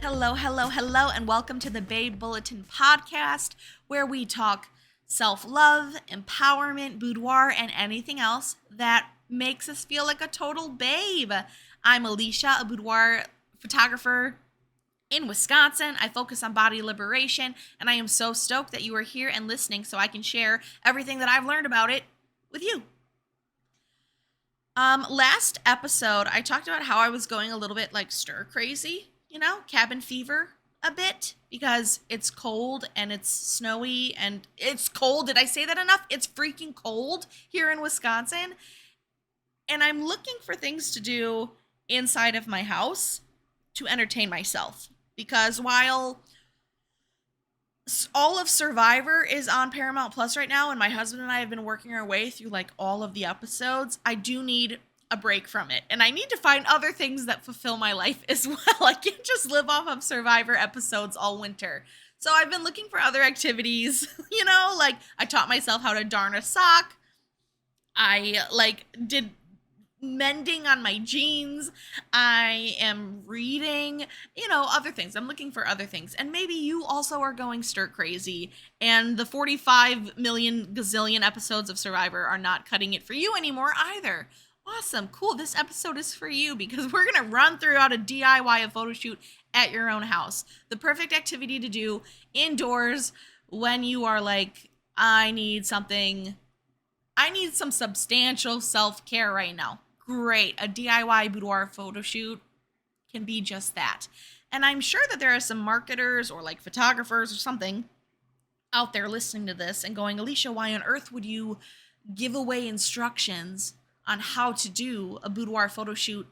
Hello, hello, hello, and welcome to the Babe Bulletin podcast, where we talk self-love, empowerment, boudoir, and anything else that makes us feel like a total babe. I'm Alicia, a boudoir photographer in Wisconsin. I focus on body liberation, and I am so stoked that you are here and listening so I can share everything that I've learned about it with you. Last episode, I talked about how I was going a little bit like stir crazy, cabin fever a bit because it's cold and it's snowy and it's cold. Did I say that enough? It's freaking cold here in Wisconsin. And I'm looking for things to do inside of my house to entertain myself because while all of Survivor is on Paramount Plus right now, and my husband and I have been working our way through like all of the episodes, I do need a break from it. And I need to find other things that fulfill my life as well. I can't just live off of Survivor episodes all winter. So I've been looking for other activities, like I taught myself how to darn a sock. I did mending on my jeans. I am reading, other things. I'm looking for other things. And maybe you also are going stir crazy and the 45 million gazillion episodes of Survivor are not cutting it for you anymore either. Awesome. Cool. This episode is for you because we're going to run through how to DIY a photo shoot at your own house. The perfect activity to do indoors when you are like, I need some substantial self-care right now. Great. A DIY boudoir photo shoot can be just that. And I'm sure that there are some marketers or like photographers or something out there listening to this and going, Alicia, why on earth would you give away instructions on how to do a boudoir photo shoot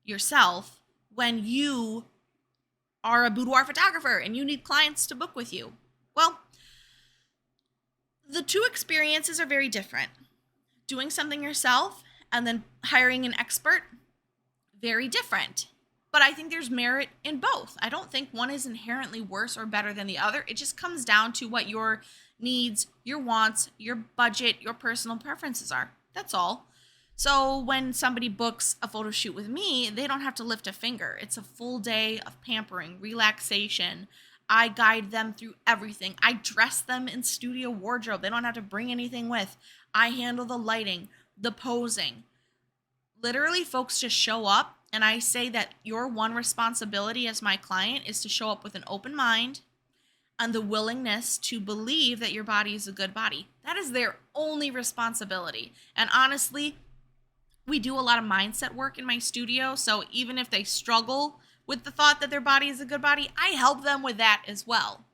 yourself when you are a boudoir photographer and you need clients to book with you? Well, the two experiences are very different. Doing something yourself and then hiring an expert, very different. But I think there's merit in both. I don't think one is inherently worse or better than the other. It just comes down to what your needs, your wants, your budget, your personal preferences are. That's all. So when somebody books a photo shoot with me, they don't have to lift a finger. It's a full day of pampering, relaxation. I guide them through everything. I dress them in studio wardrobe. They don't have to bring anything with. I handle the lighting, the posing. Literally, folks just show up, and I say that your one responsibility as my client is to show up with an open mind and the willingness to believe that your body is a good body. That is their only responsibility. And honestly, we do a lot of mindset work in my studio, so even if they struggle with the thought that their body is a good body, I help them with that as well.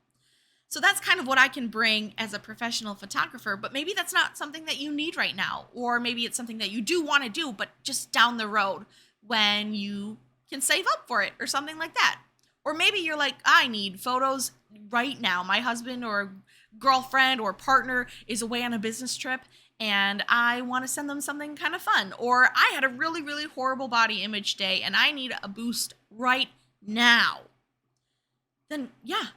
So that's kind of what I can bring as a professional photographer, but maybe that's not something that you need right now, or maybe it's something that you do want to do, but just down the road when you can save up for it or something like that. Or maybe you're like, I need photos right now. My husband or girlfriend or partner is away on a business trip and I want to send them something kind of fun. Or I had a really, really horrible body image day and I need a boost right now. Then yeah,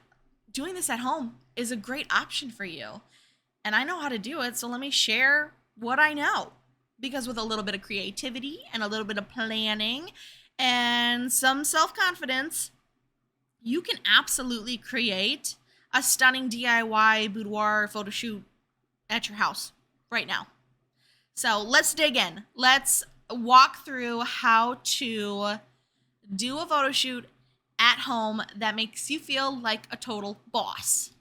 doing this at home is a great option for you. And I know how to do it, so let me share what I know. Because with a little bit of creativity and a little bit of planning and some self-confidence, you can absolutely create a stunning DIY boudoir photo shoot at your house right now. So let's dig in. Let's walk through how to do a photo shoot at home that makes you feel like a total boss.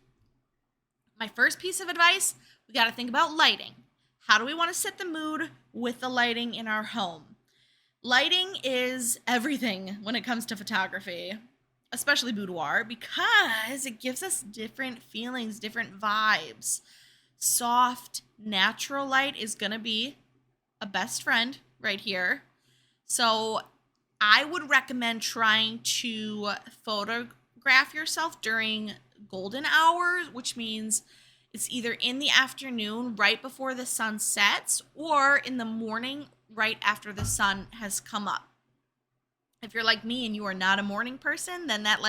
My first piece of advice, we got to think about lighting. How do we want to set the mood with the lighting in our home? Lighting is everything when it comes to photography, especially boudoir, because it gives us different feelings, different vibes. Soft, natural light is going to be a best friend right here. So I would recommend trying to photograph yourself during golden hours, which means it's either in the afternoon right before the sun sets or in the morning right after the sun has come up. If you're like me and you are not a morning person, then that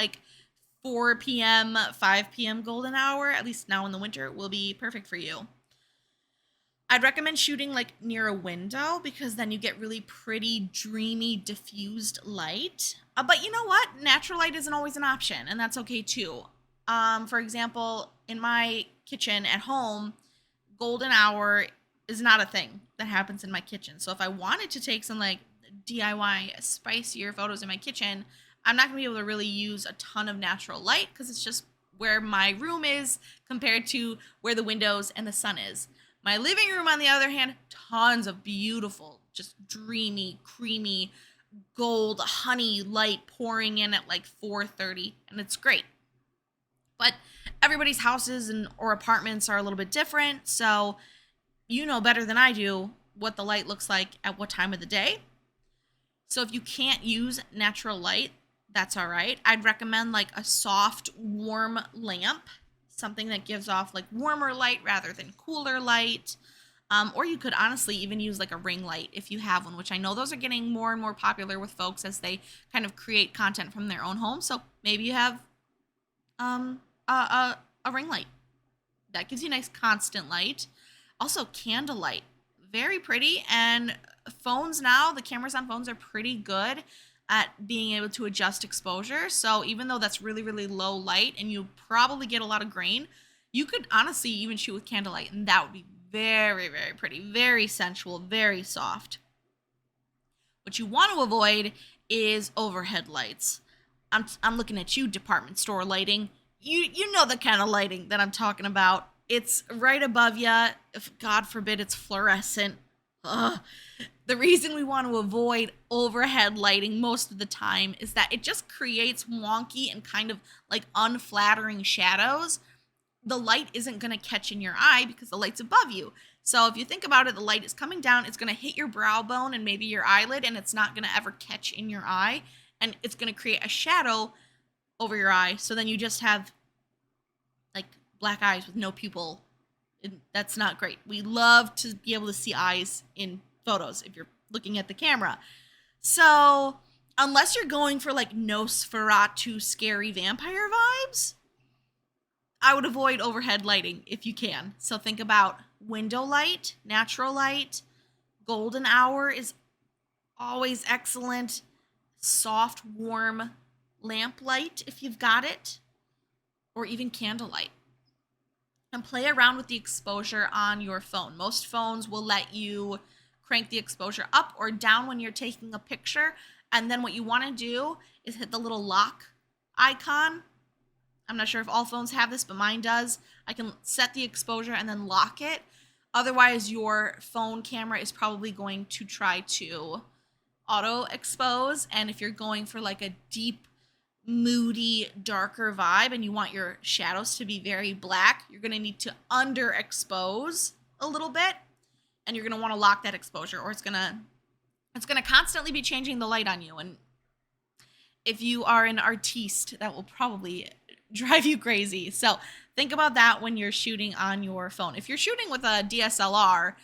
4 p.m., 5 p.m. golden hour, at least now in the winter, will be perfect for you. I'd recommend shooting like near a window because then you get really pretty, dreamy, diffused light. But you know what? Natural light isn't always an option, and that's okay too. For example, in my kitchen at home, golden hour is not a thing that happens in my kitchen. So if I wanted to take some like DIY spicier photos in my kitchen, I'm not gonna be able to really use a ton of natural light because it's just where my room is compared to where the windows and the sun is. My living room, on the other hand, tons of beautiful, just dreamy, creamy, gold, honey light pouring in at like 4:30, and it's great. But everybody's houses and or apartments are a little bit different, so you know better than I do what the light looks like at what time of the day. So if you can't use natural light, that's all right. I'd recommend like a soft, warm lamp, something that gives off like warmer light rather than cooler light. Or you could honestly even use like a ring light if you have one, which I know those are getting more and more popular with folks as they kind of create content from their own home. So maybe you have a ring light that gives you nice constant light. Also, candlelight, very pretty. And phones now, the cameras on phones are pretty good at being able to adjust exposure. So even though that's really, really low light and you probably get a lot of grain, you could honestly even shoot with candlelight, and that would be very, very pretty, very sensual, very soft. What you want to avoid is overhead lights. I'm looking at you, department store lighting. You know the kind of lighting that I'm talking about. It's right above you. If God forbid it's fluorescent. Ugh. The reason we want to avoid overhead lighting most of the time is that it just creates wonky and kind of like unflattering shadows. The light isn't going to catch in your eye because the light's above you. So if you think about it, the light is coming down, it's going to hit your brow bone and maybe your eyelid, and it's not going to ever catch in your eye, and it's going to create a shadow over your eye. So then you just have like black eyes with no pupil. That's not great. We love to be able to see eyes in photos if you're looking at the camera. So unless you're going for like Nosferatu scary vampire vibes, I would avoid overhead lighting if you can. So think about window light, natural light. Golden hour is always excellent. Soft, warm lamp light if you've got it, or even candlelight. And play around with the exposure on your phone. Most phones will let you crank the exposure up or down when you're taking a picture. And then what you want to do is hit the little lock icon. I'm not sure if all phones have this, but mine does. I can set the exposure and then lock it. Otherwise, your phone camera is probably going to try to auto expose. And if you're going for like a deep, moody, darker vibe and you want your shadows to be very black, you're going to need to underexpose a little bit, and you're going to want to lock that exposure, or it's going to constantly be changing the light on you. And if you are an artiste, that will probably drive you crazy. So think about that when you're shooting on your phone. If you're shooting with a DSLR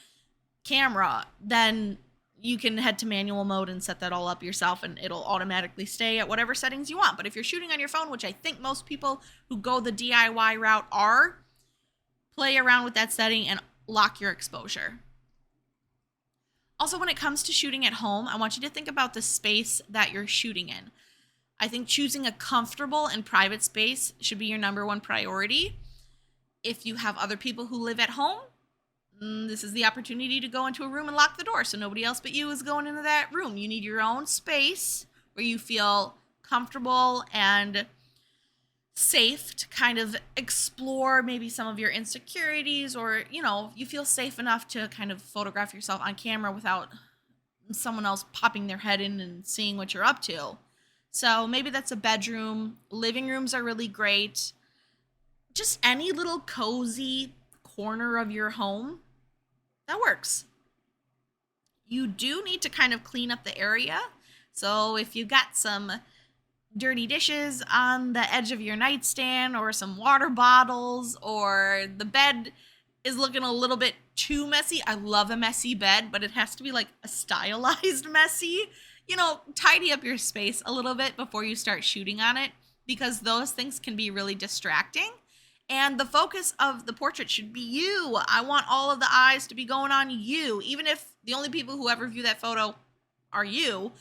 camera, then you can head to manual mode and set that all up yourself, and it'll automatically stay at whatever settings you want. But if you're shooting on your phone, which I think most people who go the DIY route are, play around with that setting and lock your exposure. Also, when it comes to shooting at home, I want you to think about the space that you're shooting in. I think choosing a comfortable and private space should be your number one priority. If you have other people who live at home, this is the opportunity to go into a room and lock the door so nobody else but you is going into that room. You need your own space where you feel comfortable and safe to kind of explore maybe some of your insecurities, or, you feel safe enough to kind of photograph yourself on camera without someone else popping their head in and seeing what you're up to. So maybe that's a bedroom. Living rooms are really great. Just any little cozy corner of your home, that works. You do need to kind of clean up the area. So if you got some dirty dishes on the edge of your nightstand, or some water bottles, or the bed is looking a little bit too messy. I love a messy bed, but it has to be like a stylized messy. Tidy up your space a little bit before you start shooting on it, because those things can be really distracting. And the focus of the portrait should be you. I want all of the eyes to be going on you. Even if the only people who ever view that photo are you,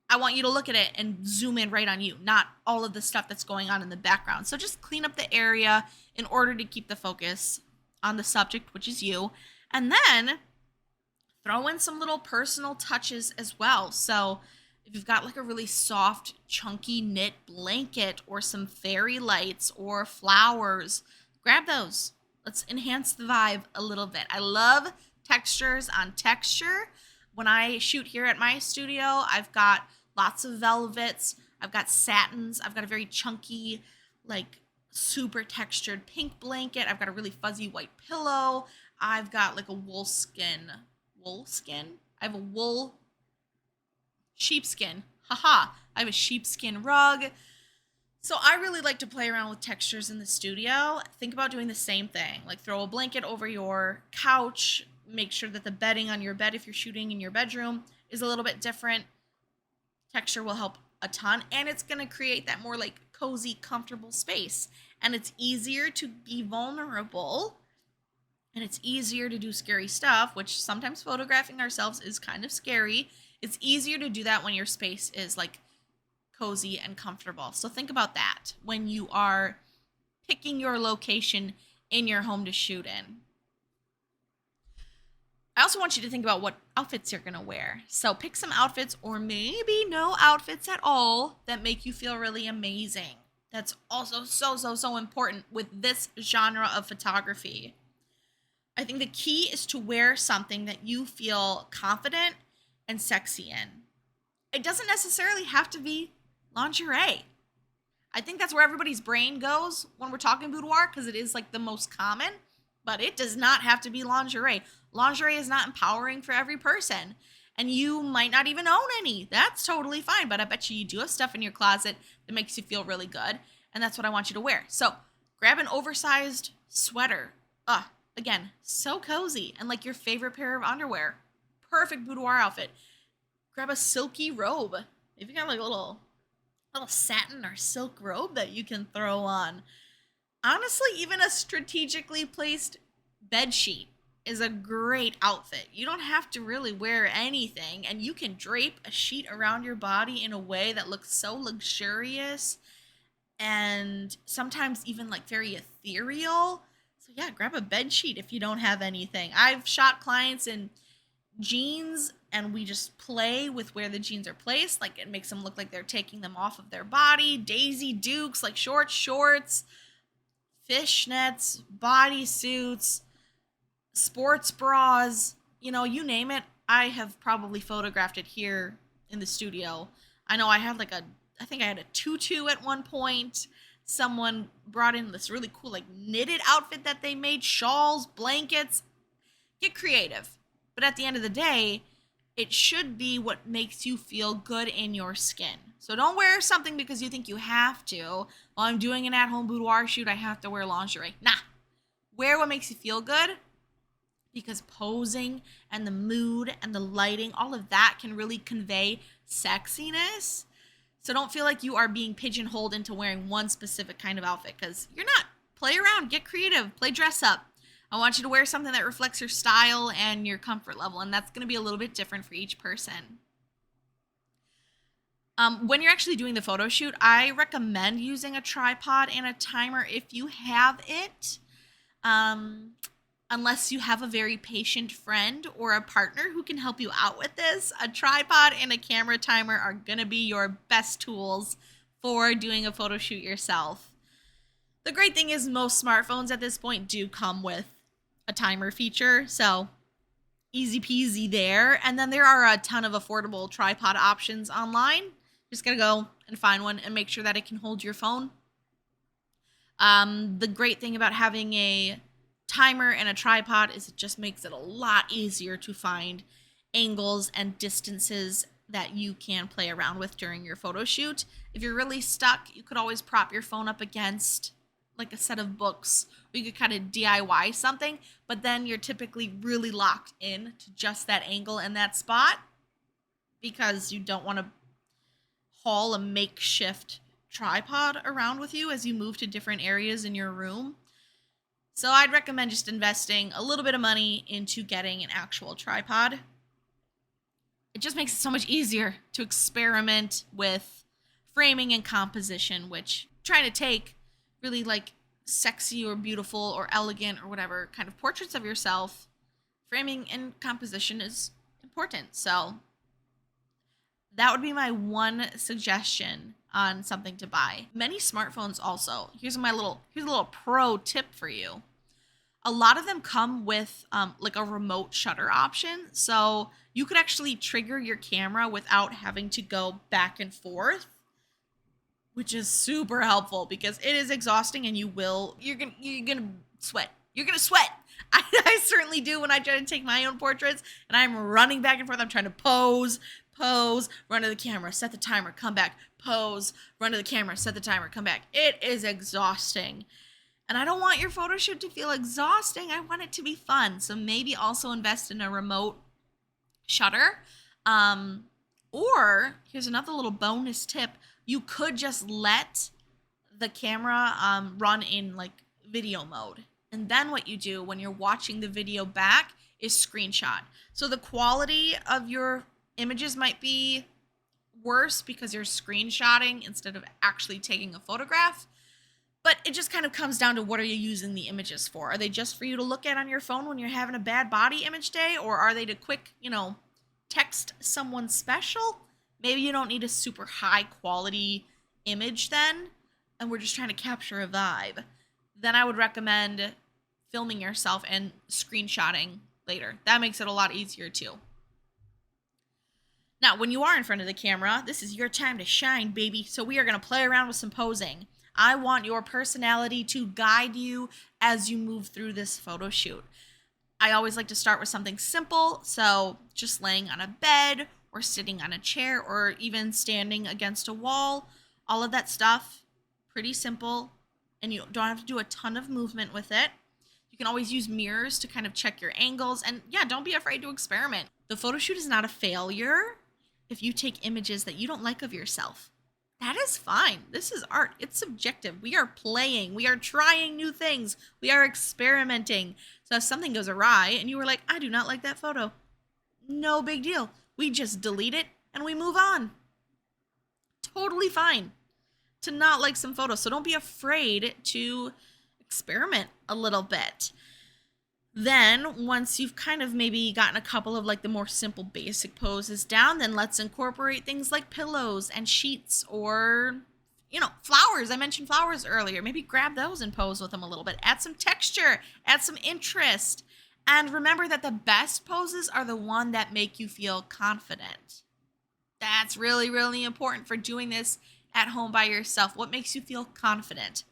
I want you to look at it and zoom in right on you, not all of the stuff that's going on in the background. So just clean up the area in order to keep the focus on the subject, which is you. And then throw in some little personal touches as well. So if you've got like a really soft, chunky knit blanket or some fairy lights or flowers, grab those. Let's enhance the vibe a little bit. I love textures on texture. When I shoot here at my studio, I've got lots of velvets. I've got satins. I've got a very chunky, like super textured pink blanket. I've got a really fuzzy white pillow. I've got like a I have a wool sheepskin. Haha. I have a sheepskin rug. So I really like to play around with textures in the studio. Think about doing the same thing. Like throw a blanket over your couch. Make sure that the bedding on your bed, if you're shooting in your bedroom, is a little bit different. Texture will help a ton, and it's going to create that more like cozy, comfortable space. And it's easier to be vulnerable, and it's easier to do scary stuff, which sometimes photographing ourselves is kind of scary. It's easier to do that when your space is like cozy and comfortable. So think about that when you are picking your location in your home to shoot in. I also want you to think about what outfits you're going to wear. So pick some outfits, or maybe no outfits at all, that make you feel really amazing. That's also so important with this genre of photography. I think the key is to wear something that you feel confident and sexy in. It doesn't necessarily have to be lingerie. I think that's where everybody's brain goes when we're talking boudoir, because it is like the most common, but it does not have to be lingerie. Lingerie is not empowering for every person, and you might not even own any. That's totally fine, but I bet you do have stuff in your closet that makes you feel really good, and that's what I want you to wear. So grab an oversized sweater. Again, so cozy, and like your favorite pair of underwear. Perfect boudoir outfit. Grab a silky robe. If you got like a little satin or silk robe that you can throw on. Honestly, even a strategically placed bed sheet is a great outfit. You don't have to really wear anything, and you can drape a sheet around your body in a way that looks so luxurious and sometimes even like very ethereal. So yeah, grab a bed sheet if you don't have anything. I've shot clients in jeans, and we just play with where the jeans are placed. Like it makes them look like they're taking them off of their body. Daisy Dukes, like short shorts, fishnets, bodysuits, sports bras, you name it. I have probably photographed it here in the studio. I know I had I think I had a tutu at one point. Someone brought in this really cool like knitted outfit that they made, shawls, blankets. Get creative. But at the end of the day, it should be what makes you feel good in your skin. So don't wear something because you think you have to. While I'm doing an at-home boudoir shoot, I have to wear lingerie. Nah. Wear what makes you feel good, because posing and the mood and the lighting, all of that can really convey sexiness. So don't feel like you are being pigeonholed into wearing one specific kind of outfit, because you're not. Play around, get creative, play dress up. I want you to wear something that reflects your style and your comfort level, and that's going to be a little bit different for each person. When you're actually doing the photo shoot, I recommend using a tripod and a timer if you have it. Unless you have a very patient friend or a partner who can help you out with this, a tripod and a camera timer are going to be your best tools for doing a photo shoot yourself. The great thing is most smartphones at this point do come with a timer feature, so easy peasy there. And then there are a ton of affordable tripod options online. Just gotta go and find one and make sure that it can hold your phone. The great thing about having a timer and a tripod is it just makes it a lot easier to find angles and distances that you can play around with during your photo shoot. If you're really stuck, you could always prop your phone up against like a set of books, or you could kind of DIY something, but then you're typically really locked in to just that angle and that spot, because you don't want to haul a makeshift tripod around with you as you move to different areas in your room. So I'd recommend just investing a little bit of money into getting an actual tripod. It just makes it so much easier to experiment with framing and composition, which trying to take really like sexy or beautiful or elegant or whatever kind of portraits of yourself, framing and composition is important. So that would be my one suggestion on something to buy. Many smartphones also. Here's a little pro tip for you. A lot of them come with like a remote shutter option, so you could actually trigger your camera without having to go back and forth, which is super helpful because it is exhausting and you're gonna sweat. You're gonna sweat. I certainly do when I try to take my own portraits and I'm running back and forth. I'm trying to pose, run to the camera, set the timer, come back, pose, run to the camera, set the timer, come back. It is exhausting. And I don't want your photo shoot to feel exhausting. I want it to be fun. So maybe also invest in a remote shutter. Or here's another little bonus tip. You could just let the camera run in like video mode. And then what you do when you're watching the video back is screenshot. So the quality of your images might be worse because you're screenshotting instead of actually taking a photograph. But it just kind of comes down to what are you using the images for? Are they just for you to look at on your phone when you're having a bad body image day? Or are they to quick, text someone special? Maybe you don't need a super high quality image then, and we're just trying to capture a vibe. Then I would recommend filming yourself and screenshotting later. That makes it a lot easier too. Now, when you are in front of the camera, this is your time to shine, baby. So we are going to play around with some posing. I want your personality to guide you as you move through this photo shoot. I always like to start with something simple, so just laying on a bed or sitting on a chair or even standing against a wall. All of that stuff, pretty simple, and you don't have to do a ton of movement with it. You can always use mirrors to kind of check your angles, and yeah, don't be afraid to experiment. The photo shoot is not a failure if you take images that you don't like of yourself. That is fine. This is art. It's subjective. We are playing. We are trying new things. We are experimenting. So if something goes awry and you were like, I do not like that photo, no big deal. We just delete it and we move on. Totally fine to not like some photos. So don't be afraid to experiment a little bit. Then once you've kind of maybe gotten a couple of like the more simple basic poses down, then let's incorporate things like pillows and sheets or, flowers. I mentioned flowers earlier. Maybe grab those and pose with them a little bit. Add some texture, add some interest. And remember that the best poses are the one that make you feel confident. That's really, really important for doing this at home by yourself. What makes you feel confident?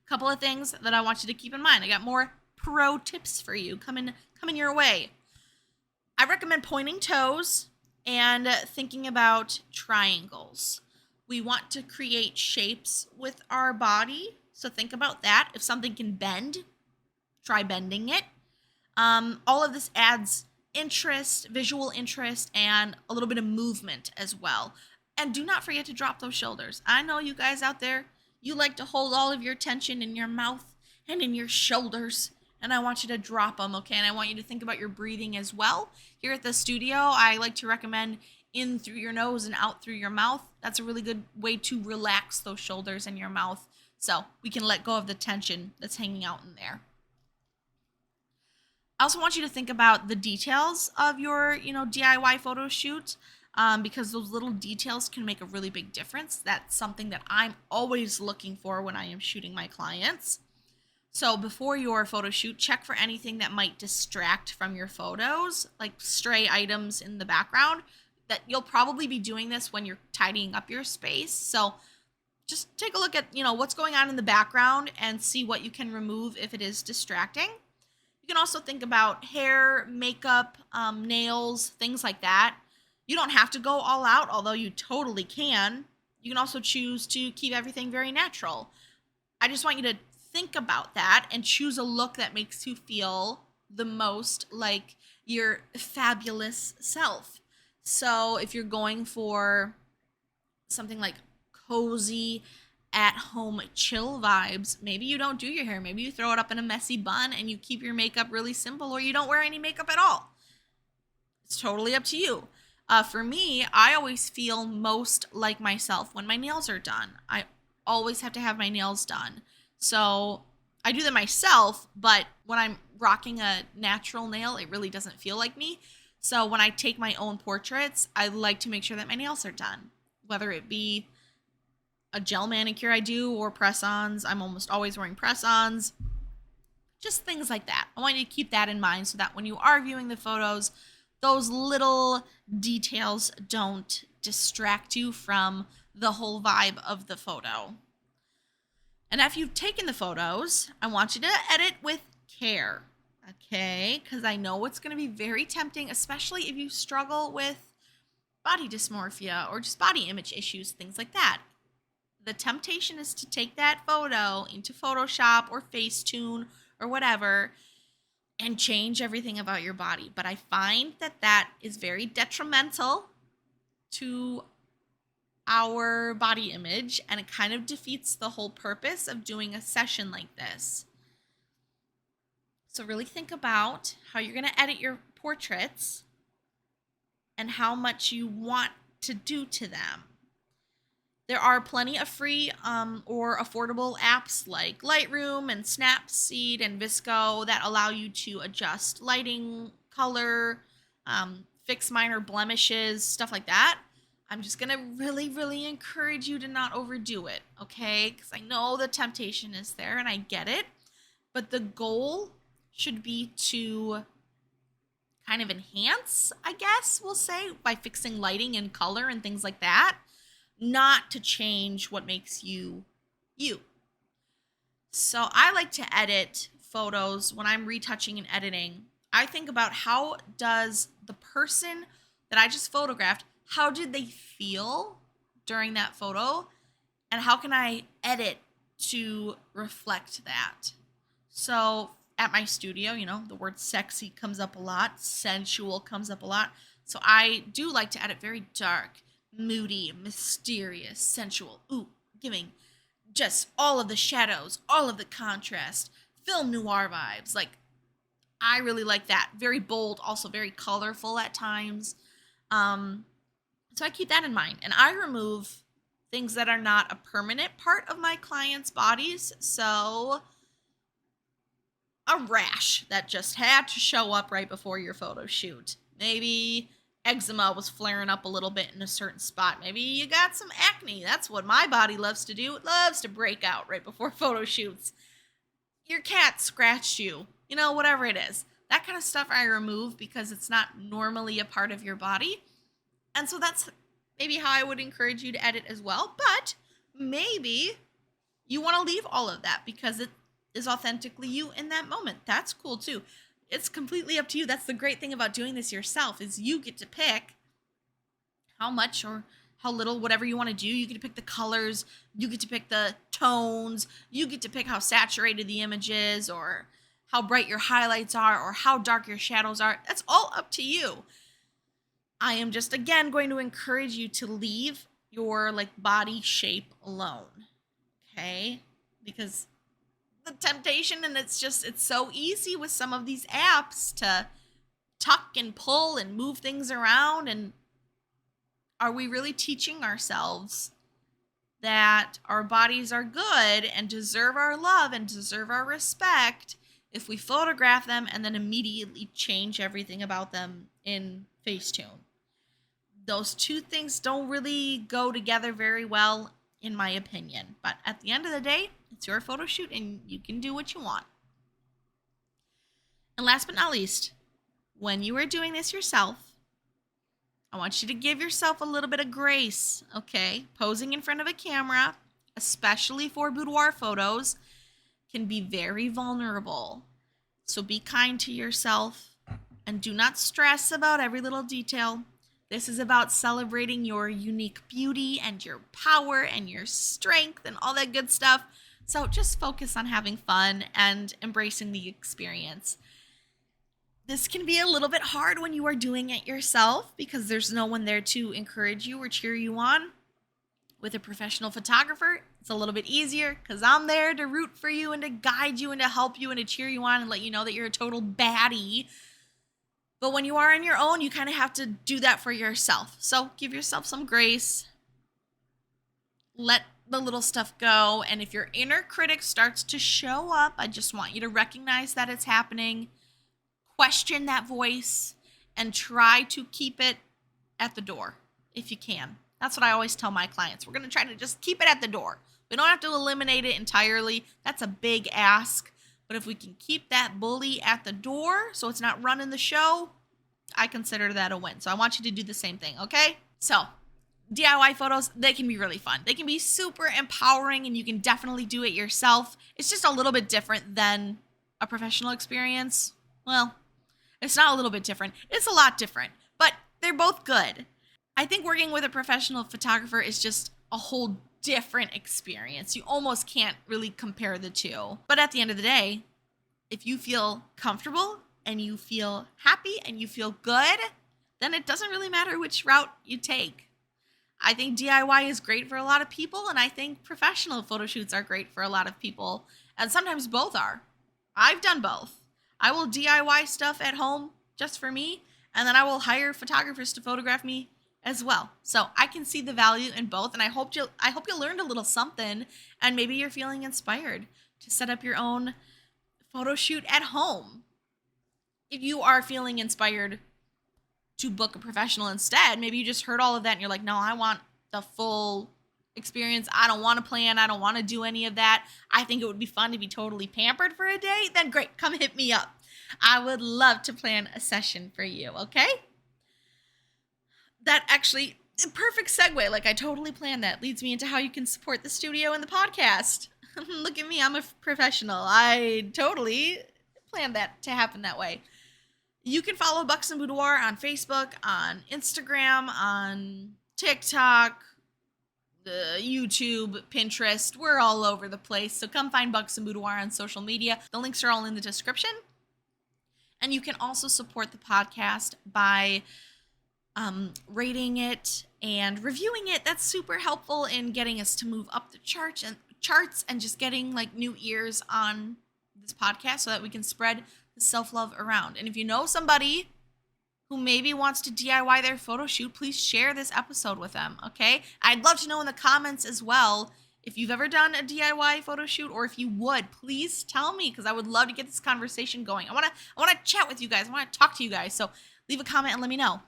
A couple of things that I want you to keep in mind. I got more pro tips for you coming your way. I recommend pointing toes and thinking about triangles. We want to create shapes with our body, so think about that. If something can bend, try bending it. All of this adds interest, visual interest, and a little bit of movement as well. And do not forget to drop those shoulders. I know you guys out there, you like to hold all of your tension in your mouth and in your shoulders. And I want you to drop them, okay? And I want you to think about your breathing as well. Here at the studio, I like to recommend in through your nose and out through your mouth. That's a really good way to relax those shoulders and your mouth so we can let go of the tension that's hanging out in there. I also want you to think about the details of your, DIY photo shoot because those little details can make a really big difference. That's something that I'm always looking for when I am shooting my clients. So before your photo shoot, check for anything that might distract from your photos, like stray items in the background. That you'll probably be doing this when you're tidying up your space. So just take a look at, what's going on in the background and see what you can remove if it is distracting. You can also think about hair, makeup, nails, things like that. You don't have to go all out, although you totally can. You can also choose to keep everything very natural. I just want you to think about that and choose a look that makes you feel the most like your fabulous self. So if you're going for something like cozy at-home chill vibes. Maybe you don't do your hair. Maybe you throw it up in a messy bun and you keep your makeup really simple, or you don't wear any makeup at all. It's totally up to you. For me, I always feel most like myself when my nails are done. I always have to have my nails done. So I do them myself, but when I'm rocking a natural nail, it really doesn't feel like me. So when I take my own portraits, I like to make sure that my nails are done, whether it be a gel manicure I do or press-ons. I'm almost always wearing press-ons. Just things like that. I want you to keep that in mind so that when you are viewing the photos, those little details don't distract you from the whole vibe of the photo. And after you've taken the photos, I want you to edit with care, okay? Because I know it's going to be very tempting, especially if you struggle with body dysmorphia or just body image issues, things like that. The temptation is to take that photo into Photoshop or Facetune or whatever and change everything about your body. But I find that that is very detrimental to our body image, and it kind of defeats the whole purpose of doing a session like this. So really think about how you're going to edit your portraits and how much you want to do to them. There are plenty of free or affordable apps like Lightroom and Snapseed and Visco that allow you to adjust lighting, color, fix minor blemishes, stuff like that. I'm just going to really, really encourage you to not overdo it, okay? Because I know the temptation is there and I get it. But the goal should be to kind of enhance, I guess we'll say, by fixing lighting and color and things like that. Not to change what makes you, you. So I like to edit photos when I'm retouching and editing. I think about how does the person that I just photographed, how did they feel during that photo? And how can I edit to reflect that? So at my studio, you know, the word sexy comes up a lot, sensual comes up a lot. So I do like to edit very dark, moody, mysterious, sensual, giving just all of the shadows, all of the contrast, film noir vibes. Like, I really like that. Very bold, also very colorful at times. So I keep that in mind. And I remove things that are not a permanent part of my clients' bodies. So a rash that just had to show up right before your photo shoot. Maybe eczema was flaring up a little bit in a certain spot. Maybe you got some acne. That's what my body loves to do. It loves to break out right before photo shoots. Your cat scratched you. You know, whatever it is. That kind of stuff I remove because it's not normally a part of your body. And so that's maybe how I would encourage you to edit as well. But maybe you want to leave all of that because it is authentically you in that moment. That's cool too. It's completely up to you. That's the great thing about doing this yourself is you get to pick how much or how little, whatever you want to do. You get to pick the colors. You get to pick the tones. You get to pick how saturated the image is or how bright your highlights are or how dark your shadows are. That's all up to you. I am just, again, going to encourage you to leave your body shape alone. Okay? Because the temptation, and it's so easy with some of these apps to tuck and pull and move things around. And are we really teaching ourselves that our bodies are good and deserve our love and deserve our respect if we photograph them and then immediately change everything about them in Facetune? Those two things don't really go together very well, in my opinion. But at the end of the day, it's your photo shoot and you can do what you want. And last but not least, when you are doing this yourself, I want you to give yourself a little bit of grace, okay? Posing in front of a camera, especially for boudoir photos, can be very vulnerable. So be kind to yourself and do not stress about every little detail. This is about celebrating your unique beauty and your power and your strength and all that good stuff. So just focus on having fun and embracing the experience. This can be a little bit hard when you are doing it yourself because there's no one there to encourage you or cheer you on. With a professional photographer, It's a little bit easier because I'm there to root for you and to guide you and to help you and to cheer you on and let you know that you're a total baddie. But when you are on your own, you kind of have to do that for yourself. So give yourself some grace. Let the little stuff go. And if your inner critic starts to show up, I just want you to recognize that it's happening. Question that voice and try to keep it at the door if you can. That's what I always tell my clients. We're going to try to just keep it at the door. We don't have to eliminate it entirely. That's a big ask. But if we can keep that bully at the door so it's not running the show, I consider that a win. So I want you to do the same thing, okay? So DIY photos, they can be really fun. They can be super empowering and you can definitely do it yourself. It's just a little bit different than a professional experience. Well, it's not a little bit different. It's a lot different, but they're both good. I think working with a professional photographer is just a whole different experience. You almost can't really compare the two. But at the end of the day, if you feel comfortable and you feel happy and you feel good, then it doesn't really matter which route you take. I think DIY is great for a lot of people, and I think professional photo shoots are great for a lot of people, and sometimes both are. I've done both. I will DIY stuff at home just for me, and then I will hire photographers to photograph me as well. So I can see the value in both, and I hope you learned a little something, and maybe you're feeling inspired to set up your own photo shoot at home. If you are feeling inspired to book a professional instead, maybe you just heard all of that and you're like, no, I want the full experience. I don't want to plan. I don't want to do any of that. I think it would be fun to be totally pampered for a day. Then great, come hit me up. I would love to plan a session for you, okay? That actually, perfect segue. Like I totally planned that. Leads me into how you can support the studio and the podcast. Look at me, I'm a professional. I totally planned that to happen that way. You can follow Buxton Boudoir on Facebook, on Instagram, on TikTok, YouTube, Pinterest. We're all over the place. So come find Buxton Boudoir on social media. The links are all in the description. And you can also support the podcast by rating it and reviewing it. That's super helpful in getting us to move up the charts and just getting like new ears on this podcast so that we can spread the self-love around. And if you know somebody who maybe wants to DIY their photo shoot, please share this episode with them, okay? I'd love to know in the comments as well if you've ever done a DIY photo shoot, or if you would, please tell me, because I would love to get this conversation going. I want to chat with you guys. I want to talk to you guys. So leave a comment and let me know.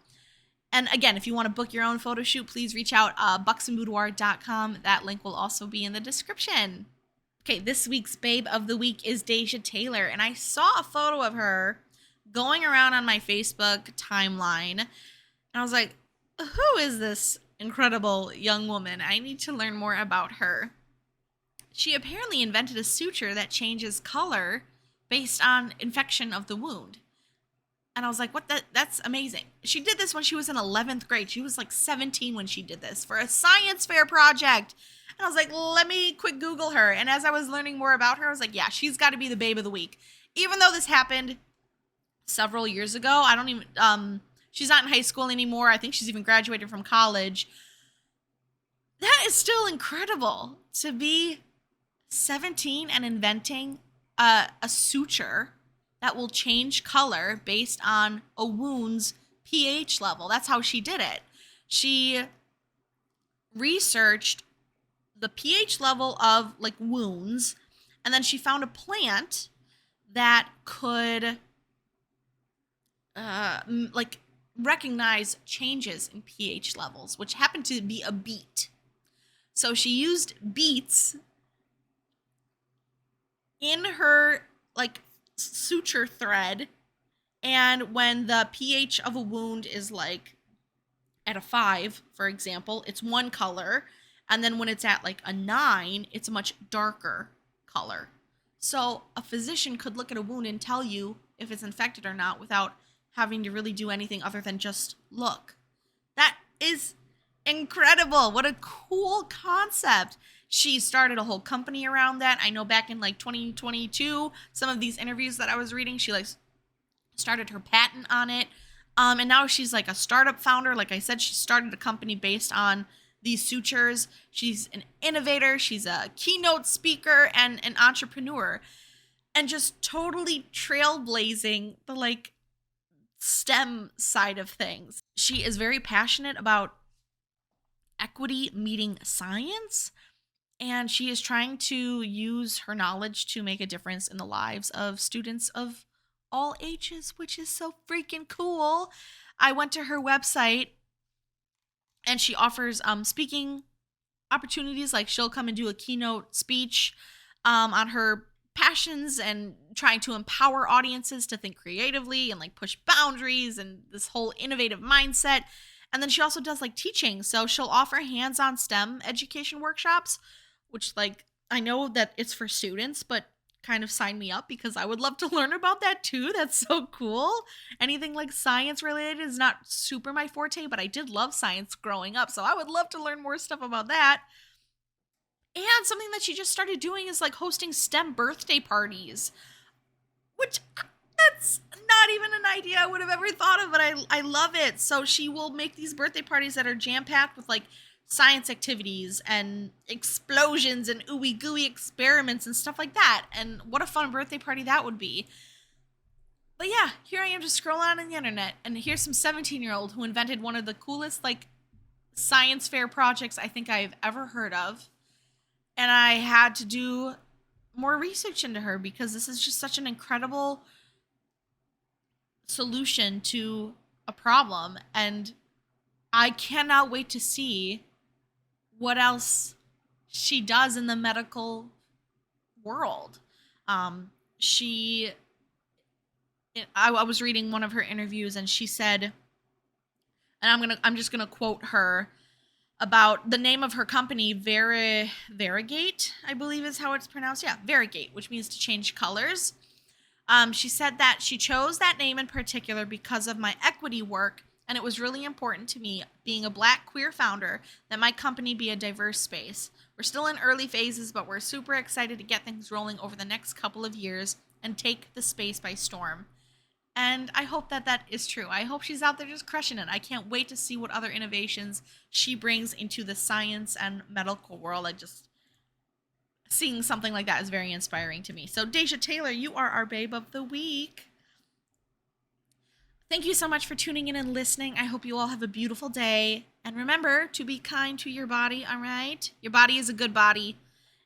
And again, if you want to book your own photo shoot, please reach out, buxtonboudoir.com. That link will also be in the description. Okay, this week's Babe of the Week is Deja Taylor, and I saw a photo of her going around on my Facebook timeline, and I was like, who is this incredible young woman? I need to learn more about her. She apparently invented a suture that changes color based on infection of the wound. And I was like, that's amazing. She did this when she was in 11th grade. She was like 17 when she did this for a science fair project. And I was like, let me quick Google her. And as I was learning more about her, I was like, yeah, she's got to be the Babe of the Week. Even though this happened several years ago, she's not in high school anymore. I think she's even graduated from college. That is still incredible to be 17 and inventing a suture that will change color based on a wound's pH level. That's how she did it. She researched the pH level of like wounds, and then she found a plant that could recognize changes in pH levels, which happened to be a beet. So she used beets in her like suture thread, and when the pH of a wound is like at a 5, for example, it's one color, and then when it's at like a 9, it's a much darker color. So a physician could look at a wound and tell you if it's infected or not without having to really do anything other than just look. That is incredible. What a cool concept. She started a whole company around that. I know back in like 2022, some of these interviews that I was reading, she like started her patent on it. And now she's like a startup founder. Like I said, she started a company based on these sutures. She's an innovator, she's a keynote speaker and an entrepreneur, and just totally trailblazing the like STEM side of things. She is very passionate about equity meeting science, and she is trying to use her knowledge to make a difference in the lives of students of all ages, which is so freaking cool. I went to her website and she offers speaking opportunities. Like she'll come and do a keynote speech on her passions and trying to empower audiences to think creatively and like push boundaries and this whole innovative mindset. And then she also does like teaching. So she'll offer hands-on STEM education workshops, which like I know that it's for students, but kind of sign me up because I would love to learn about that too. That's so cool. Anything like science related is not super my forte, but I did love science growing up. So I would love to learn more stuff about that. And something that she just started doing is like hosting STEM birthday parties, which that's not even an idea I would have ever thought of, but I love it. So she will make these birthday parties that are jam-packed with like science activities and explosions and ooey gooey experiments and stuff like that. And what a fun birthday party that would be. But yeah, here I am just scrolling on the internet, and here's some 17-year-old who invented one of the coolest like science fair projects I think I've ever heard of. And I had to do more research into her because this is just such an incredible solution to a problem, and I cannot wait to see what else she does in the medical world. I was reading one of her interviews, and she said, and I'm just gonna quote her about the name of her company, Varigate, I believe is how it's pronounced. Yeah, Varigate, which means to change colors. She said that she chose that name in particular because of my equity work, and it was really important to me, being a Black queer founder, that my company be a diverse space. We're still in early phases, but we're super excited to get things rolling over the next couple of years and take the space by storm. And I hope that that is true. I hope she's out there just crushing it. I can't wait to see what other innovations she brings into the science and medical world. Seeing something like that is very inspiring to me. So Deja Taylor, you are our babe of the week. Thank you so much for tuning in and listening. I hope you all have a beautiful day. And remember to be kind to your body, all right? Your body is a good body.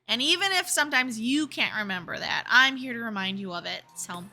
And even if sometimes you can't remember that, I'm here to remind you of it. So